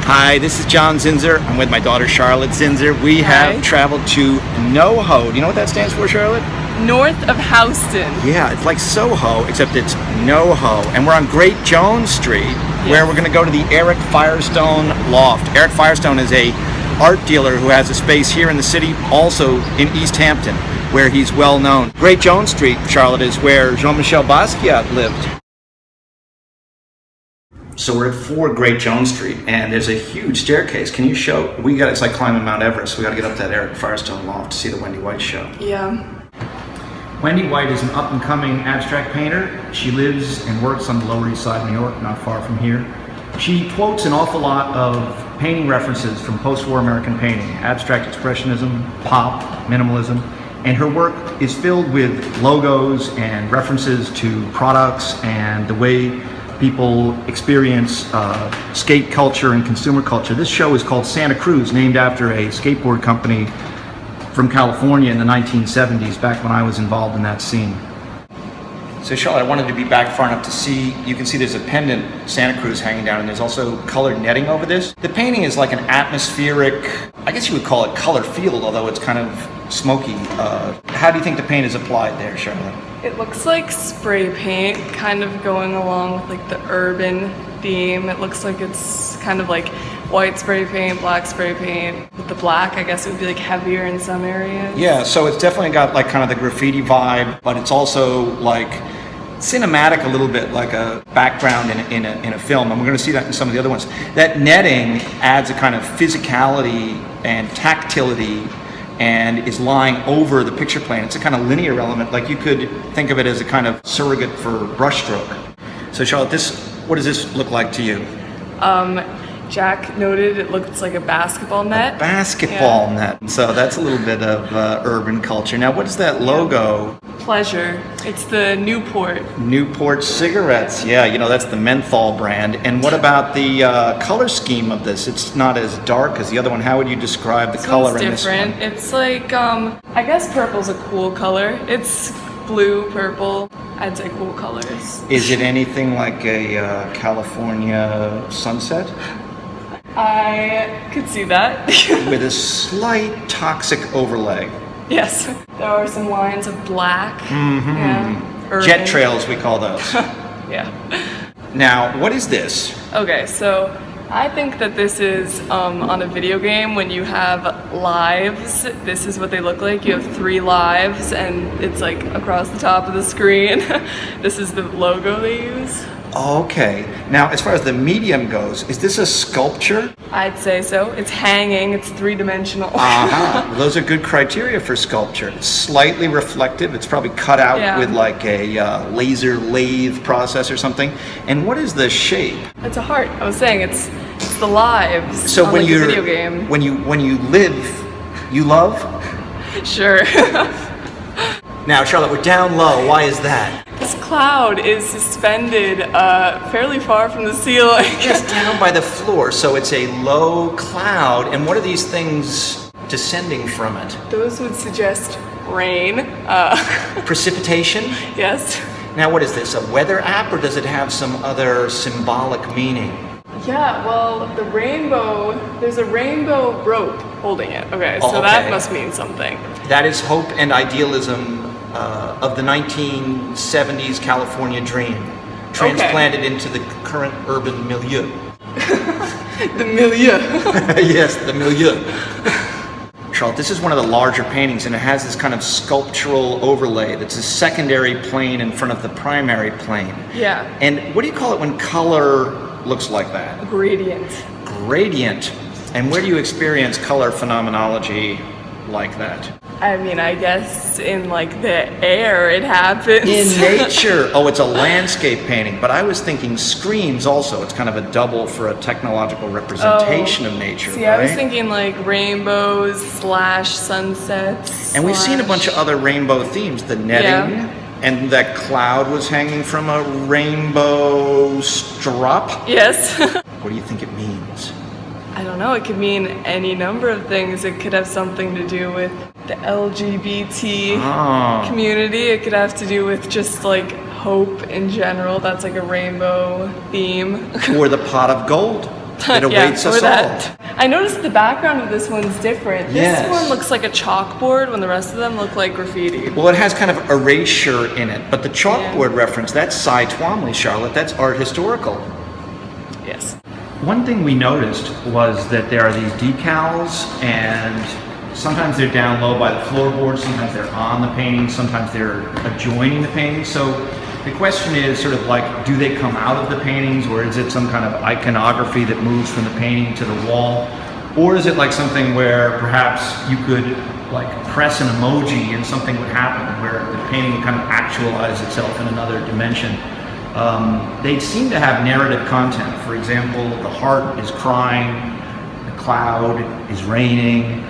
Hi, this is John Zinsser. I'm with my daughter Charlotte Zinsser. We have traveled to Noho. Do you know what that stands for, Charlotte? North of Houston. Yeah, it's like Soho, except it's Noho. And we're on Great Jones Street, where we're going to go to the Eric Firestone Loft. Eric Firestone is a art dealer who has a space here in the city, also in East Hampton, where he's well known. Great Jones Street, Charlotte, is where Jean-Michel Basquiat lived. So we're at 4 Great Jones Street, and there's a huge staircase. Can you show? It's like climbing Mount Everest. We got to get up that Eric Firestone Loft to see the Wendy White show. Yeah. Wendy White is an up-and-coming abstract painter. She lives and works on the Lower East Side of New York, not far from here. She quotes an awful lot of painting references from post-war American painting, abstract expressionism, pop, minimalism, and her work is filled with logos and references to products and the way people experience skate culture and consumer culture. This show is called Santa Cruz, named after a skateboard company from California in the 1970s, back when I was involved in that scene. So Charlotte, I wanted to be back far enough to see, you can see there's a pendant Santa Cruz hanging down, and there's also colored netting over this. The painting is like an atmospheric, I guess you would call it color field, although it's kind of smoky. How do you think the paint is applied there, Charlotte? It looks like spray paint, kind of going along with like the urban theme. It looks like it's kind of like white spray paint, black spray paint. With the black, I guess it would be like heavier in some areas. Yeah, so it's definitely got like kind of the graffiti vibe, but it's also like cinematic a little bit, like a background in a film, and we're going to see that in some of the other ones. That netting adds a kind of physicality and tactility and is lying over the picture plane. It's a kind of linear element, like you could think of it as a kind of surrogate for brushstroke. So Charlotte, what does this look like to you? Jack noted it looks like a basketball net. A basketball net. So that's a little bit of urban culture. Now, what is that logo? Pleasure. It's the Newport cigarettes. Yeah, you know, that's the menthol brand. And what about the color scheme of this? It's not as dark as the other one. How would you describe the color in this one? It's like, I guess purple's a cool color. It's blue, purple. I'd say cool colors. Is it anything like a California sunset? I could see that. With a slight toxic overlay. Yes. There are some lines of black. Mm-hmm. Yeah. Jet trails, we call those. Yeah. Now, what is this? Okay, so I think that this is on a video game when you have lives. This is what they look like. You have 3 lives and it's like across the top of the screen. This is the logo they use. Okay. Now, as far as the medium goes, is this a sculpture? I'd say so. It's hanging. It's 3-dimensional. Uh-huh. Those are good criteria for sculpture. It's slightly reflective. It's probably cut out with like a laser lathe process or something. And what is the shape? It's a heart. I was saying it's the lives. So on when like you're the video game. when you live, you love? Sure. Now, Charlotte, we're down low. Why is that? This cloud is suspended fairly far from the ceiling. Just down by the floor, so it's a low cloud. And what are these things descending from it? Those would suggest rain. Precipitation? Yes. Now, what is this, a weather app, or does it have some other symbolic meaning? Yeah, well, there's a rainbow rope holding it. Okay, so that must mean something. That is hope and idealism of the 1970s California dream, transplanted into the current urban milieu. The milieu. Yes, the milieu. Charlotte, this is one of the larger paintings, and it has this kind of sculptural overlay that's a secondary plane in front of the primary plane. Yeah. And what do you call it when color looks like that? A gradient. Gradient. And where do you experience color phenomenology like that? I mean, I guess in like the air it happens. In nature. Oh, it's a landscape painting. But I was thinking screens also. It's kind of a double for a technological representation of nature, See, right? I was thinking like rainbows / sunsets. And we've seen a bunch of other rainbow themes. The netting. Yeah. And that cloud was hanging from a rainbow strop. Yes. What do you think it means? I don't know, it could mean any number of things. It could have something to do with the LGBT community. It could have to do with just like hope in general. That's like a rainbow theme. Or the pot of gold. that awaits us all. I noticed the background of this one's different. Yes. This one looks like a chalkboard when the rest of them look like graffiti. Well, it has kind of erasure in it, but the chalkboard reference, that's Cy Twomley, Charlotte. That's art historical. Yes. One thing we noticed was that there are these decals, and sometimes they're down low by the floorboard, sometimes they're on the painting, sometimes they're adjoining the painting. So the question is sort of like, do they come out of the paintings, or is it some kind of iconography that moves from the painting to the wall? Or is it like something where perhaps you could like press an emoji and something would happen, where the painting would kind of actualize itself in another dimension? They seem to have narrative content. For example, the heart is crying, the cloud is raining.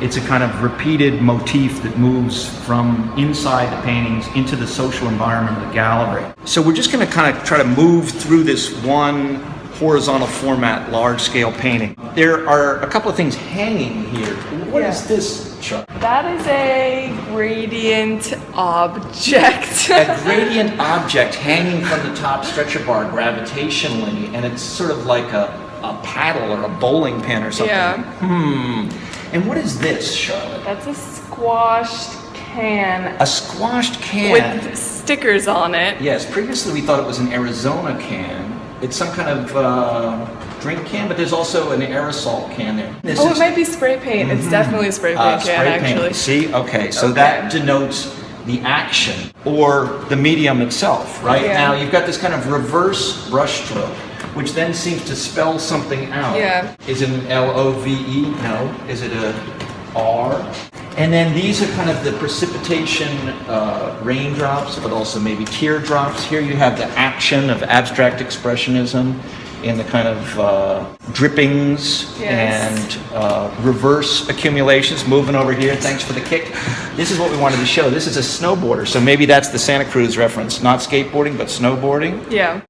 It's a kind of repeated motif that moves from inside the paintings into the social environment of the gallery. So we're just going to kind of try to move through this one horizontal format, large-scale painting. There are a couple of things hanging here. What is this, Chuck? That is a gradient object. A gradient object hanging from the top stretcher bar gravitationally, and it's sort of like a paddle or a bowling pin or something. Yeah. And what is this, Charlotte? That's a squashed can. A squashed can. With stickers on it. Yes, previously we thought it was an Arizona can. It's some kind of drink can, but there's also an aerosol can there. It might be spray paint. It's definitely a spray paint can, actually. See? Okay, so that denotes the action or the medium itself, right? Yeah. Now you've got this kind of reverse brush stroke, which then seems to spell something out. Yeah. Is it an L-O-V-E? No. Is it a R? And then these are kind of the precipitation raindrops, but also maybe teardrops. Here you have the action of abstract expressionism in the kind of drippings and reverse accumulations. Moving over here, thanks for the kick. This is what we wanted to show. This is a snowboarder, so maybe that's the Santa Cruz reference. Not skateboarding, but snowboarding. Yeah.